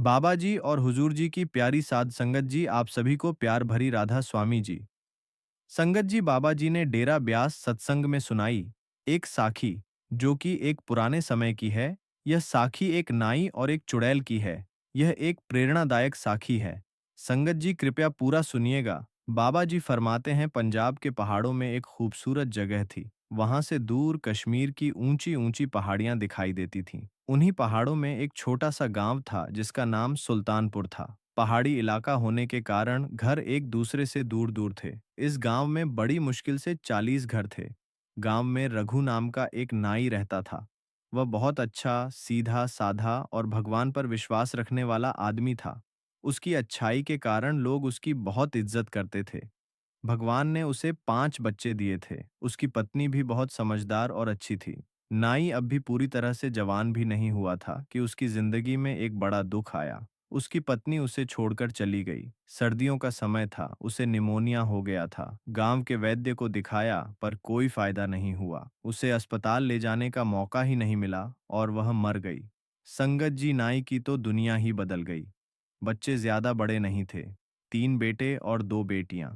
बाबा जी और हुजूर जी की प्यारी साध संगत जी, आप सभी को प्यार भरी राधा स्वामी जी। संगत जी, बाबा जी ने डेरा ब्यास सत्संग में सुनाई एक साखी, जो कि एक पुराने समय की है। यह साखी एक नाई और एक चुड़ैल की है। यह एक प्रेरणादायक साखी है। संगत जी कृपया पूरा सुनिएगा। बाबा जी फरमाते हैं, पंजाब के पहाड़ों में एक खूबसूरत जगह थी। वहां से दूर कश्मीर की ऊंची ऊंची पहाड़ियां दिखाई देती थीं। उन्हीं पहाड़ों में एक छोटा सा गांव था जिसका नाम सुल्तानपुर था। पहाड़ी इलाका होने के कारण घर एक दूसरे से दूर दूर थे। इस गांव में बड़ी मुश्किल से 40 घर थे। गांव में रघु नाम का एक नाई रहता था। वह बहुत अच्छा, सीधा साधा और भगवान पर विश्वास रखने वाला आदमी था। उसकी अच्छाई के कारण लोग उसकी बहुत इज्जत करते थे। भगवान ने उसे 5 बच्चे दिए थे। उसकी पत्नी भी बहुत समझदार और अच्छी थी। नाई अब भी पूरी तरह से जवान भी नहीं हुआ था कि उसकी जिंदगी में एक बड़ा दुख आया। उसकी पत्नी उसे छोड़कर चली गई। सर्दियों का समय था, उसे निमोनिया हो गया था। गांव के वैद्य को दिखाया पर कोई फायदा नहीं हुआ। उसे अस्पताल ले जाने का मौका ही नहीं मिला और वह मर गई। संगत जी, नाई की तो दुनिया ही बदल गई। बच्चे ज्यादा बड़े नहीं थे। 3 बेटे और 2 बेटियां।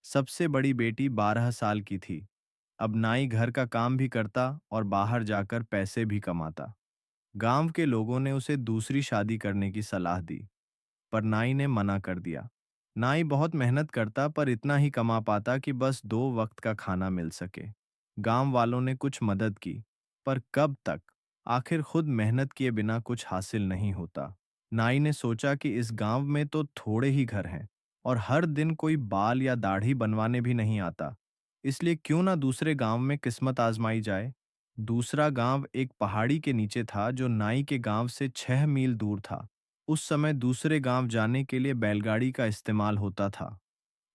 सबसे बड़ी बेटी 12 साल की थी। अब नाई घर का काम भी करता और बाहर जाकर पैसे भी कमाता। गांव के लोगों ने उसे दूसरी शादी करने की सलाह दी, पर नाई ने मना कर दिया। नाई बहुत मेहनत करता पर इतना ही कमा पाता कि बस 2 वक्त का खाना मिल सके। गांव वालों ने कुछ मदद की, पर कब तक? आखिर खुद मेहनत किए बिना कुछ हासिल नहीं होता। नाई ने सोचा कि इस गांव में तो थोड़े ही घर हैं और हर दिन कोई बाल या दाढ़ी बनवाने भी नहीं आता। इसलिए क्यों ना दूसरे गांव में किस्मत आजमाई जाए। दूसरा गांव एक पहाड़ी के नीचे था जो नाई के गांव से 6 मील दूर था। उस समय दूसरे गांव जाने के लिए बैलगाड़ी का इस्तेमाल होता था,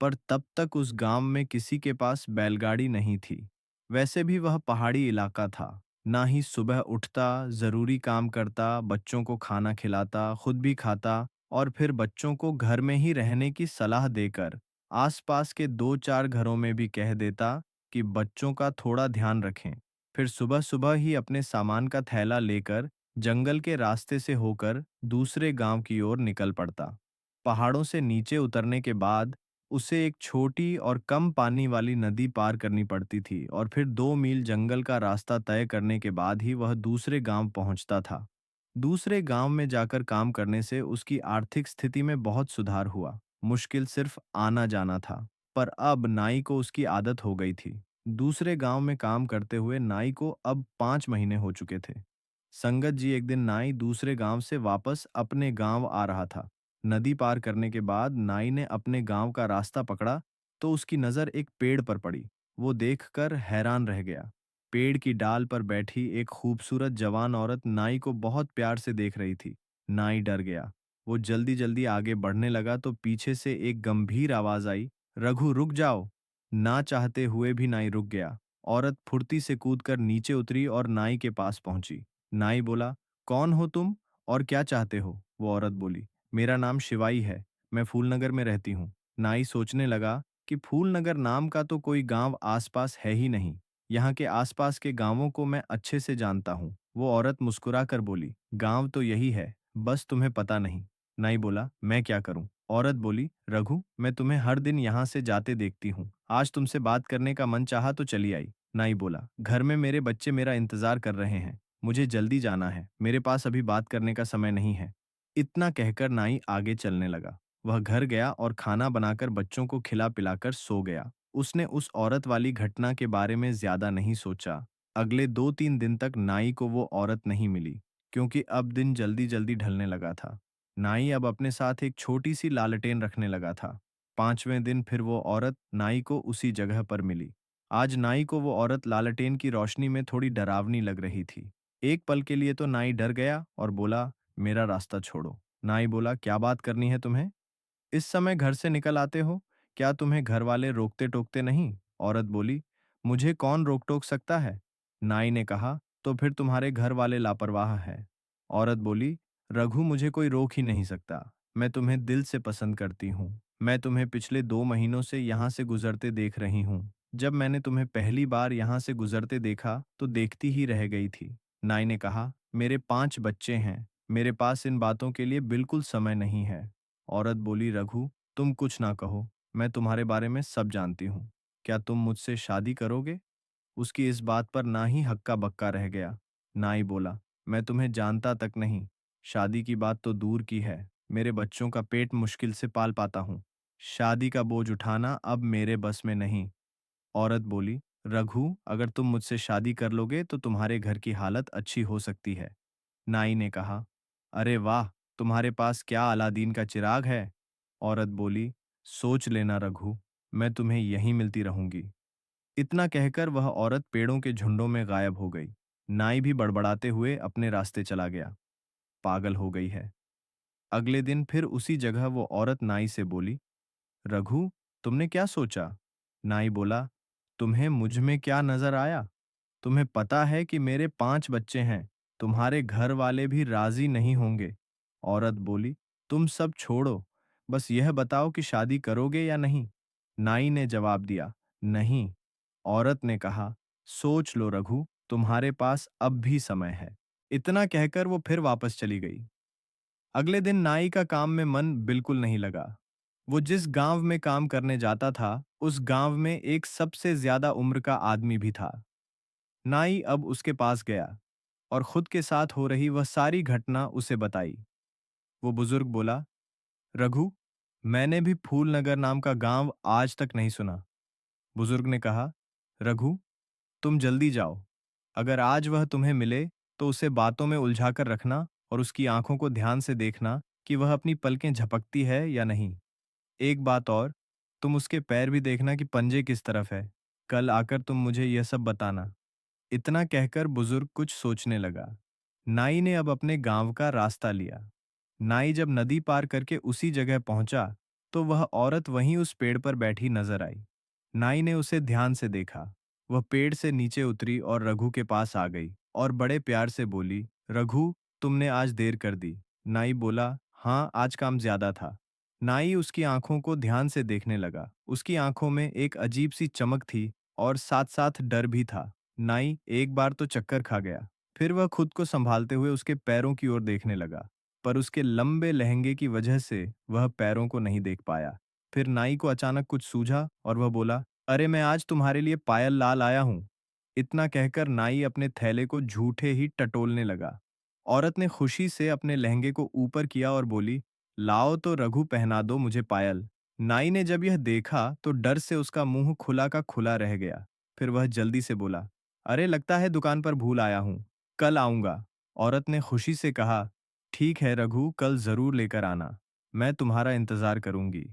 पर तब तक उस गांव में किसी के पास बैलगाड़ी नहीं थी। वैसे भी वह पहाड़ी इलाका था। ना ही सुबह उठता, जरूरी काम करता, बच्चों को खाना खिलाता, खुद भी खाता और फिर बच्चों को घर में ही रहने की सलाह देकर आसपास के 2-4 घरों में भी कह देता कि बच्चों का थोड़ा ध्यान रखें। फिर सुबह सुबह ही अपने सामान का थैला लेकर जंगल के रास्ते से होकर दूसरे गांव की ओर निकल पड़ता। पहाड़ों से नीचे उतरने के बाद उसे एक छोटी और कम पानी वाली नदी पार करनी पड़ती थी और फिर 2 मील जंगल का रास्ता तय करने के बाद ही वह दूसरे गांव पहुंचता था। दूसरे गांव में जाकर काम करने से उसकी आर्थिक स्थिति में बहुत सुधार हुआ। मुश्किल सिर्फ आना जाना था, पर अब नाई को उसकी आदत हो गई थी। दूसरे गांव में काम करते हुए नाई को अब 5 महीने हो चुके थे। संगत जी, एक दिन नाई दूसरे गांव से वापस अपने गांव आ रहा था। नदी पार करने के बाद नाई ने अपने गांव का रास्ता पकड़ा तो उसकी नजर एक पेड़ पर पड़ी। वो देखकर हैरान रह गया। पेड़ की डाल पर बैठी एक खूबसूरत जवान औरत नाई को बहुत प्यार से देख रही थी। नाई डर गया। वो जल्दी जल्दी आगे बढ़ने लगा तो पीछे से एक गंभीर आवाज आई, रघु रुक जाओ। ना चाहते हुए भी नाई रुक गया। औरत फुर्ती से कूदकर नीचे उतरी और नाई के पास पहुंची। नाई बोला, कौन हो तुम और क्या चाहते हो? वो औरत बोली, मेरा नाम शिवाई है, मैं फूलनगर में रहती हूँ। नाई सोचने लगा कि फूलनगर नाम का तो कोई गांव आसपास है ही नहीं। यहाँ के आसपास के गांवों को मैं अच्छे से जानता हूँ। वो औरत मुस्कुराकर बोली, गांव तो यही है, बस तुम्हें पता नहीं। नाई बोला, मैं क्या करूं? औरत बोली, रघु, मैं तुम्हें हर दिन यहाँ से जाते देखती हूँ। आज तुमसे बात करने का मन चाहा तो चली आई। नाई बोला, घर में मेरे बच्चे मेरा इंतजार कर रहे हैं। मुझे जल्दी जाना है, मेरे पास अभी बात करने का समय नहीं है। इतना कहकर नाई आगे चलने लगा। वह घर गया और खाना बनाकर बच्चों को खिला पिलाकर सो गया। उसने उस औरत वाली घटना के बारे में ज्यादा नहीं सोचा। अगले 2-3 दिन तक नाई को वो औरत नहीं मिली, क्योंकि अब दिन जल्दी जल्दी ढलने लगा था। नाई अब अपने साथ एक छोटी सी लालटेन रखने लगा था। 5वें दिन फिर वो औरत नाई को उसी जगह पर मिली। आज नाई को वो औरत लालटेन की रोशनी में थोड़ी डरावनी लग रही थी। एक पल के लिए तो नाई डर गया और बोला, मेरा रास्ता छोड़ो। नाई बोला, क्या बात करनी है तुम्हें? इस समय घर से निकल आते हो? क्या तुम्हें घर वाले रोकते टोकते नहीं? औरत बोली, मुझे कौन रोक टोक सकता है? नाई ने कहा, तो फिर तुम्हारे घर वाले लापरवाह हैं। औरत बोली, रघु, मुझे कोई रोक ही नहीं सकता। मैं तुम्हें दिल से पसंद करती हूँ। मैं तुम्हें पिछले 2 महीनों से यहाँ से गुजरते देख रही हूँ। जब मैंने तुम्हें पहली बार यहाँ से गुजरते देखा तो देखती ही रह गई थी। नाई ने कहा, मेरे 5 बच्चे हैं, मेरे पास इन बातों के लिए बिल्कुल समय नहीं है। औरत बोली, रघु, तुम कुछ ना कहो, मैं तुम्हारे बारे में सब जानती हूँ। क्या तुम मुझसे शादी करोगे? उसकी इस बात पर ना ही हक्का बक्का रह गया। ना ही बोला, मैं तुम्हें जानता तक नहीं। शादी की बात तो दूर की है, मेरे बच्चों का पेट मुश्किल से पाल पाता हूँ। शादी का बोझ उठाना अब मेरे बस में नहीं। औरत बोली, रघु, अगर तुम मुझसे शादी कर लोगे तो तुम्हारे घर की हालत अच्छी हो सकती है। नाई ने कहा, अरे वाह, तुम्हारे पास क्या अलादीन का चिराग है? औरत बोली, सोच लेना रघु, मैं तुम्हें यहीं मिलती रहूंगी। इतना कहकर वह औरत पेड़ों के झुंडों में गायब हो गई। नाई भी बड़बड़ाते हुए अपने रास्ते चला गया। पागल हो गई है। अगले दिन फिर उसी जगह वो औरत नाई से बोली, रघु, तुमने क्या सोचा? नाई बोला, तुम्हें मुझ में क्या नजर आया? तुम्हें पता है कि मेरे 5 बच्चे हैं, तुम्हारे घर वाले भी राजी नहीं होंगे। औरत बोली, तुम सब छोड़ो, बस यह बताओ कि शादी करोगे या नहीं? नाई ने जवाब दिया, नहीं। औरत ने कहा, सोच लो रघु, तुम्हारे पास अब भी समय है। इतना कहकर वो फिर वापस चली गई। अगले दिन नाई का काम में मन बिल्कुल नहीं लगा। वो जिस गांव में काम करने जाता था, उस गांव में एक सबसे ज्यादा उम्र का आदमी भी था। नाई अब उसके पास गया और खुद के साथ हो रही वह सारी घटना उसे बताई। वो बुजुर्ग बोला, रघु, मैंने भी फूलनगर नाम का गांव आज तक नहीं सुना। बुजुर्ग ने कहा, रघु, तुम जल्दी जाओ। अगर आज वह तुम्हें मिले तो उसे बातों में उलझाकर रखना और उसकी आंखों को ध्यान से देखना कि वह अपनी पलकें झपकती है या नहीं। एक बात और, तुम उसके पैर भी देखना कि पंजे किस तरफ है। कल आकर तुम मुझे यह सब बताना। इतना कहकर बुजुर्ग कुछ सोचने लगा। नाई ने अब अपने गांव का रास्ता लिया। नाई जब नदी पार करके उसी जगह पहुंचा तो वह औरत वहीं उस पेड़ पर बैठी नजर आई। नाई ने उसे ध्यान से देखा। वह पेड़ से नीचे उतरी और रघु के पास आ गई और बड़े प्यार से बोली, रघु, तुमने आज देर कर दी। नाई बोला, हाँ, आज काम ज्यादा था। नाई उसकी आंखों को ध्यान से देखने लगा। उसकी आंखों में एक अजीब सी चमक थी और साथ साथ डर भी था। नाई एक बार तो चक्कर खा गया। फिर वह खुद को संभालते हुए उसके पैरों की ओर देखने लगा, पर उसके लंबे लहंगे की वजह से वह पैरों को नहीं देख पाया। फिर नाई को अचानक कुछ सूझा और वह बोला, अरे, मैं आज तुम्हारे लिए पायल लाल आया हूं। इतना कहकर नाई अपने थैले को झूठे ही टटोलने लगा। औरत ने खुशी से अपने लहंगे को ऊपर किया और बोली, लाओ तो रघु, पहना दो मुझे पायल। नाई ने जब यह देखा तो डर से उसका मुंह खुला का खुला रह गया। फिर वह जल्दी से बोला, अरे, लगता है दुकान पर भूल आया हूं, कल आऊंगा। औरत ने खुशी से कहा, ठीक है रघु, कल जरूर लेकर आना, मैं तुम्हारा इंतजार करूंगी।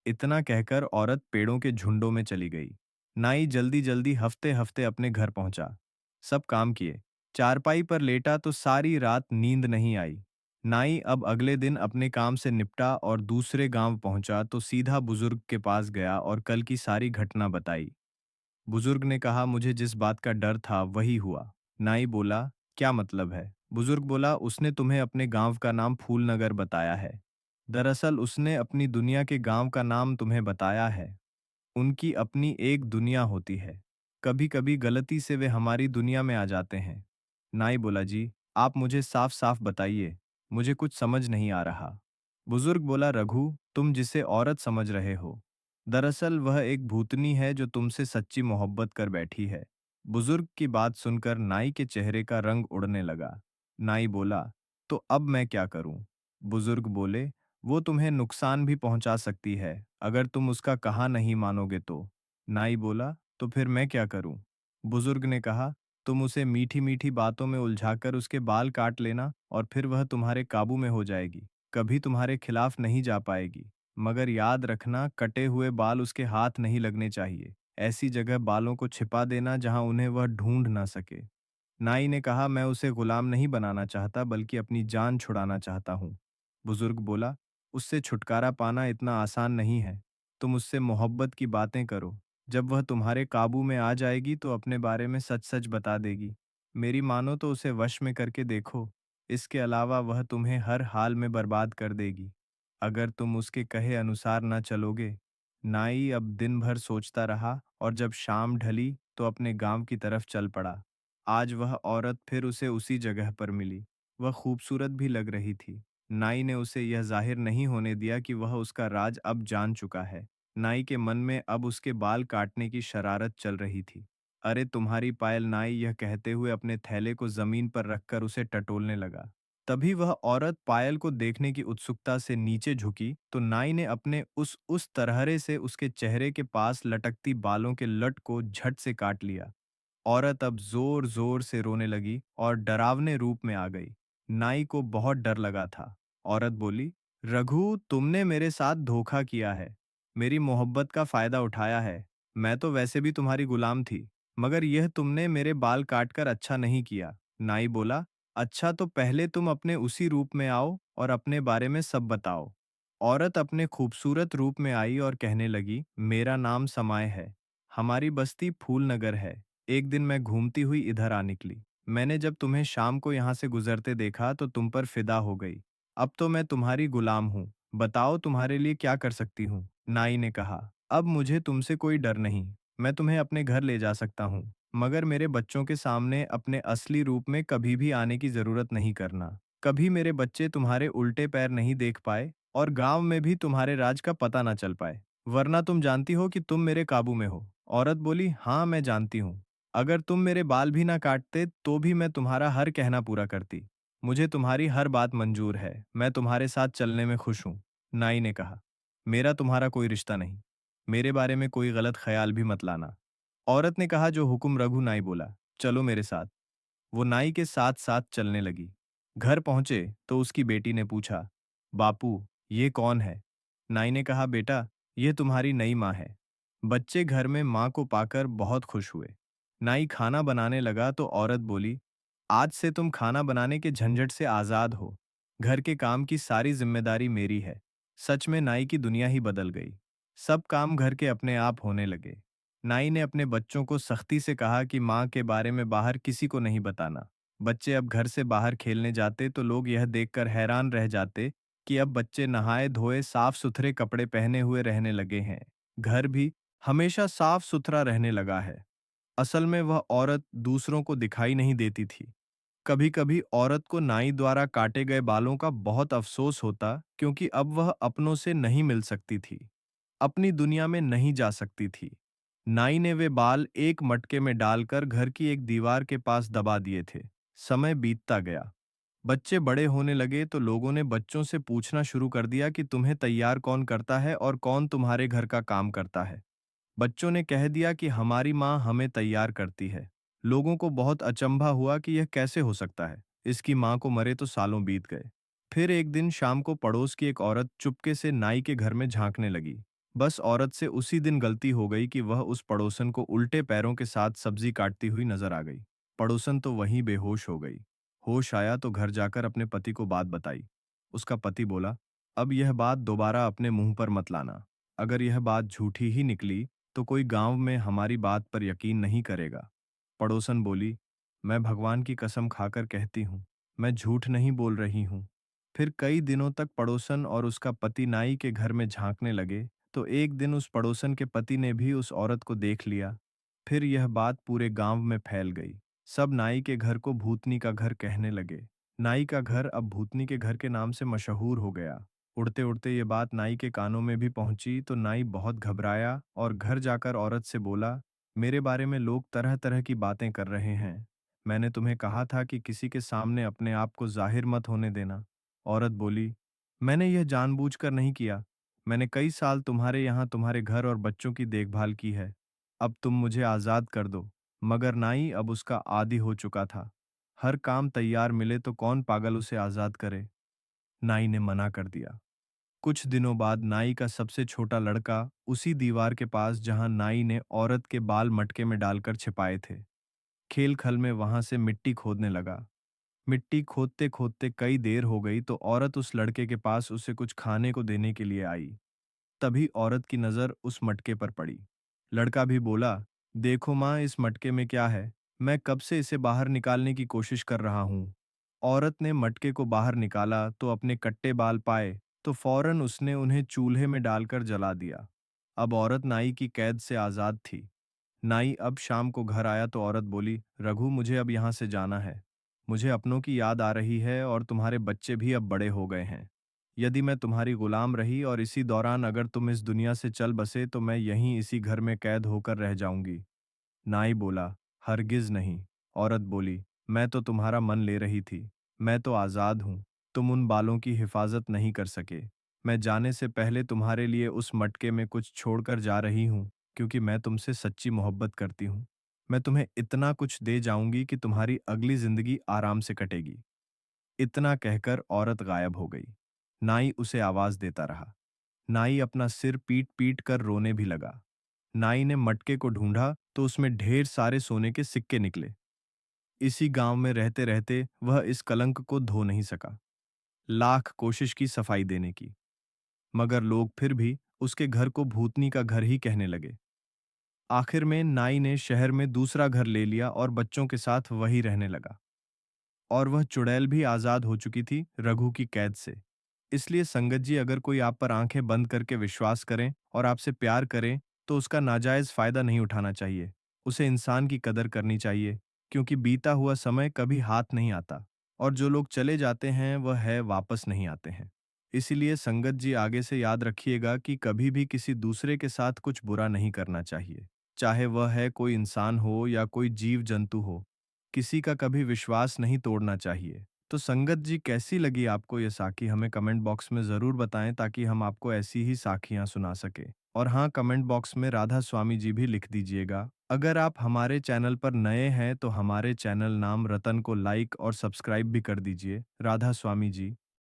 इतना कहकर औरत पेड़ों के झुंडों में चली गई। नाई जल्दी जल्दी हफ्ते हफ्ते अपने घर पहुंचा। सब काम किए, चारपाई पर लेटा तो सारी रात नींद नहीं आई। नाई अब अगले दिन अपने काम से निपटा और दूसरे गांव पहुंचा तो सीधा बुजुर्ग के पास गया और कल की सारी घटना बताई। बुजुर्ग ने कहा, मुझे जिस बात का डर था वही हुआ। नाई बोला, क्या मतलब है? बुजुर्ग बोला, उसने तुम्हें अपने गांव का नाम फूलनगर बताया है। दरअसल उसने अपनी दुनिया के गांव का नाम तुम्हें बताया है। उनकी अपनी एक दुनिया होती है। कभी कभी गलती से वे हमारी दुनिया में आ जाते हैं। नाई बोला, जी, आप मुझे साफ साफ बताइए, मुझे कुछ समझ नहीं आ रहा। बुजुर्ग बोला, रघु, तुम जिसे औरत समझ रहे हो, दरअसल वह एक भूतनी है जो तुमसे सच्ची मोहब्बत कर बैठी है। बुजुर्ग की बात सुनकर नाई के चेहरे का रंग उड़ने लगा। नाई बोला, तो अब मैं क्या करूं? बुजुर्ग बोले, वो तुम्हें नुकसान भी पहुंचा सकती है अगर तुम उसका कहा नहीं मानोगे तो। नाई बोला, तो फिर मैं क्या करूं? बुजुर्ग ने कहा, तुम उसे मीठी मीठी बातों में उलझाकर उसके बाल काट लेना और फिर वह तुम्हारे काबू में हो जाएगी, कभी तुम्हारे खिलाफ नहीं जा पाएगी। मगर याद रखना, कटे हुए बाल उसके हाथ नहीं लगने चाहिए। ऐसी जगह बालों को छिपा देना जहां उन्हें वह ढूंढ ना सके। नाई ने कहा, मैं उसे गुलाम नहीं बनाना चाहता बल्कि अपनी जान छुड़ाना चाहता हूँ। बुजुर्ग बोला, उससे छुटकारा पाना इतना आसान नहीं है। तुम उससे मोहब्बत की बातें करो। जब वह तुम्हारे काबू में आ जाएगी तो अपने बारे में सच सच बता देगी। मेरी मानो तो उसे वश में करके देखो। इसके अलावा वह तुम्हें हर हाल में बर्बाद कर देगी अगर तुम उसके कहे अनुसार न चलोगे। नाई अब दिन भर सोचता रहा और जब शाम ढली तो अपने गांव की तरफ चल पड़ा। आज वह औरत फिर उसे उसी जगह पर मिली। वह खूबसूरत भी लग रही थी। नाई ने उसे यह जाहिर नहीं होने दिया कि वह उसका राज अब जान चुका है। नाई के मन में अब उसके बाल काटने की शरारत चल रही थी। अरे तुम्हारी पायल, नाई यह कहते हुए अपने थैले को जमीन पर रखकर उसे टटोलने लगा। तभी वह औरत पायल को देखने की उत्सुकता से नीचे झुकी तो नाई ने अपने उस तरहरे से उसके चेहरे के पास लटकती बालों के लट को झट से काट लिया। औरत अब जोर जोर से रोने लगी और डरावने रूप में आ गई। नाई को बहुत डर लगा था। औरत बोली, रघु, तुमने मेरे साथ धोखा किया है, मेरी मोहब्बत का फायदा उठाया है। मैं तो वैसे भी तुम्हारी गुलाम थी, मगर यह तुमने मेरे बाल काटकर अच्छा नहीं किया। नाई बोला, अच्छा तो पहले तुम अपने उसी रूप में आओ और अपने बारे में सब बताओ। औरत अपने खूबसूरत रूप में आई और कहने लगी, मेरा नाम समाय है, हमारी बस्ती फूलनगर है। एक दिन मैं घूमती हुई इधर आ निकली। मैंने जब तुम्हें शाम को यहाँ से गुजरते देखा तो तुम पर फिदा हो गई। अब तो मैं तुम्हारी गुलाम हूँ। बताओ तुम्हारे लिए क्या कर सकती हूँ? नाई ने कहा, अब मुझे तुमसे कोई डर नहीं। मैं तुम्हें अपने घर ले जा सकता हूँ, मगर मेरे बच्चों के सामने अपने असली रूप में कभी भी आने की जरूरत नहीं करना। कभी मेरे बच्चे तुम्हारे उल्टे पैर नहीं देख पाए और गांव में भी तुम्हारे राज का पता ना चल पाए, वरना तुम जानती हो कि तुम मेरे काबू में हो। औरत बोली, हाँ मैं जानती हूँ। अगर तुम मेरे बाल भी ना काटते तो भी मैं तुम्हारा हर कहना पूरा करती। मुझे तुम्हारी हर बात मंजूर है, मैं तुम्हारे साथ चलने में खुश हूँ। नाई ने कहा, मेरा तुम्हारा कोई रिश्ता नहीं, मेरे बारे में कोई गलत ख्याल भी मत लाना। औरत ने कहा, जो हुक्म रघु। नाई बोला, चलो मेरे साथ। वो नाई के साथ साथ चलने लगी। घर पहुंचे तो उसकी बेटी ने पूछा, बापू, ये कौन है? नाई ने कहा, बेटा, ये तुम्हारी नई माँ है। बच्चे घर में माँ को पाकर बहुत खुश हुए। नाई खाना बनाने लगा तो औरत बोली, आज से तुम खाना बनाने के झंझट से आजाद हो। घर के काम की सारी जिम्मेदारी मेरी है। सच में नाई की दुनिया ही बदल गई। सब काम घर के अपने आप होने लगे। नाई ने अपने बच्चों को सख्ती से कहा कि माँ के बारे में बाहर किसी को नहीं बताना। बच्चे अब घर से बाहर खेलने जाते तो लोग यह देखकर हैरान रह जाते कि अब बच्चे नहाए धोए साफ सुथरे कपड़े पहने हुए रहने लगे हैं। घर भी हमेशा साफ सुथरा रहने लगा है। असल में वह औरत दूसरों को दिखाई नहीं देती थी। कभी कभी औरत को नाई द्वारा काटे गए बालों का बहुत अफसोस होता, क्योंकि अब वह अपनों से नहीं मिल सकती थी, अपनी दुनिया में नहीं जा सकती थी। नाई ने वे बाल एक मटके में डालकर घर की एक दीवार के पास दबा दिए थे। समय बीतता गया। बच्चे बड़े होने लगे तो लोगों ने बच्चों से पूछना शुरू कर दिया कि तुम्हें तैयार कौन करता है और कौन तुम्हारे घर का काम करता है। बच्चों ने कह दिया कि हमारी माँ हमें तैयार करती है। लोगों को बहुत अचंभा हुआ कि यह कैसे हो सकता है, इसकी माँ को मरे तो सालों बीत गए। फिर एक दिन शाम को पड़ोस की एक औरत चुपके से नाई के घर में झांकने लगी। बस औरत से उसी दिन गलती हो गई कि वह उस पड़ोसन को उल्टे पैरों के साथ सब्जी काटती हुई नजर आ गई। पड़ोसन तो वहीं बेहोश हो गई। होश आया तो घर जाकर अपने पति को बात बताई। उसका पति बोला, अब यह बात दोबारा अपने मुंह पर मत लाना। अगर यह बात झूठी ही निकली तो कोई गांव में हमारी बात पर यकीन नहीं करेगा। पड़ोसन बोली, मैं भगवान की कसम खाकर कहती हूँ, मैं झूठ नहीं बोल रही हूँ। फिर कई दिनों तक पड़ोसन और उसका पति नाई के घर में झांकने लगे तो एक दिन उस पड़ोसन के पति ने भी उस औरत को देख लिया। फिर यह बात पूरे गांव में फैल गई। सब नाई के घर को भूतनी का घर कहने लगे। नाई का घर अब भूतनी के घर के नाम से मशहूर हो गया। उड़ते उड़ते ये बात नाई के कानों में भी पहुंची तो नाई बहुत घबराया और घर जाकर औरत से बोला, मेरे बारे में लोग तरह तरह की बातें कर रहे हैं। मैंने तुम्हें कहा था कि किसी के सामने अपने आप को जाहिर मत होने देना। औरत बोली, मैंने यह जानबूझकर नहीं किया। मैंने कई साल तुम्हारे यहाँ तुम्हारे घर और बच्चों की देखभाल की है। अब तुम मुझे आज़ाद कर दो। मगर नाई अब उसका आदी हो चुका था। हर काम तैयार मिले तो कौन पागल उसे आज़ाद करे। नाई ने मना कर दिया। कुछ दिनों बाद नाई का सबसे छोटा लड़का उसी दीवार के पास जहां नाई ने औरत के बाल मटके में डालकर छिपाए थे, खेल खल में वहां से मिट्टी खोदने लगा। मिट्टी खोदते खोदते कई देर हो गई तो औरत उस लड़के के पास उसे कुछ खाने को देने के लिए आई। तभी औरत की नजर उस मटके पर पड़ी। लड़का भी बोला, देखो माँ, इस मटके में क्या है? मैं कब से इसे बाहर निकालने की कोशिश कर रहा हूँ। औरत ने मटके को बाहर निकाला तो अपने कट्टे बाल पाए तो फौरन उसने उन्हें चूल्हे में डालकर जला दिया। अब औरत नाई की कैद से आजाद थी। नाई अब शाम को घर आया तो औरत बोली, रघु, मुझे अब यहाँ से जाना है। मुझे अपनों की याद आ रही है और तुम्हारे बच्चे भी अब बड़े हो गए हैं। यदि मैं तुम्हारी गुलाम रही और इसी दौरान अगर तुम इस दुनिया से चल बसे तो मैं यहीं इसी घर में कैद होकर रह जाऊंगी। नाई बोला, हरगिज नहीं। औरत बोली, मैं तो तुम्हारा मन ले रही थी। मैं तो आज़ाद हूँ। तुम उन बालों की हिफाजत नहीं कर सके। मैं जाने से पहले तुम्हारे लिए उस मटके में कुछ छोड़कर जा रही हूँ, क्योंकि मैं तुमसे सच्ची मोहब्बत करती हूँ। मैं तुम्हें इतना कुछ दे जाऊंगी कि तुम्हारी अगली जिंदगी आराम से कटेगी। इतना कहकर औरत गायब हो गई। नाई उसे आवाज देता रहा। नाई अपना सिर पीट पीट कर रोने भी लगा। नाई ने मटके को ढूंढा तो उसमें ढेर सारे सोने के सिक्के निकले। इसी गांव में रहते रहते वह इस कलंक को धो नहीं सका। लाख कोशिश की सफाई देने की, मगर लोग फिर भी उसके घर को भूतनी का घर ही कहने लगे। आखिर में नाई ने शहर में दूसरा घर ले लिया और बच्चों के साथ वही रहने लगा। और वह चुड़ैल भी आजाद हो चुकी थी रघु की कैद से। इसलिए संगत जी, अगर कोई आप पर आंखें बंद करके विश्वास करें और आपसे प्यार करें तो उसका नाजायज फायदा नहीं उठाना चाहिए। उसे इंसान की कदर करनी चाहिए, क्योंकि बीता हुआ समय कभी हाथ नहीं आता और जो लोग चले जाते हैं वह है वापस नहीं आते हैं। इसीलिए संगत जी, आगे से याद रखिएगा कि कभी भी किसी दूसरे के साथ कुछ बुरा नहीं करना चाहिए, चाहे वह है कोई इंसान हो या कोई जीव जंतु हो। किसी का कभी विश्वास नहीं तोड़ना चाहिए। तो संगत जी, कैसी लगी आपको ये साखी, हमें कमेंट बॉक्स में ज़रूर बताएं ताकि हम आपको ऐसी ही साखियां सुना सके। और हाँ, कमेंट बॉक्स में राधा स्वामी जी भी लिख दीजिएगा। अगर आप हमारे चैनल पर नए हैं तो हमारे चैनल नाम रतन को लाइक और सब्सक्राइब भी कर दीजिए। राधा स्वामी जी।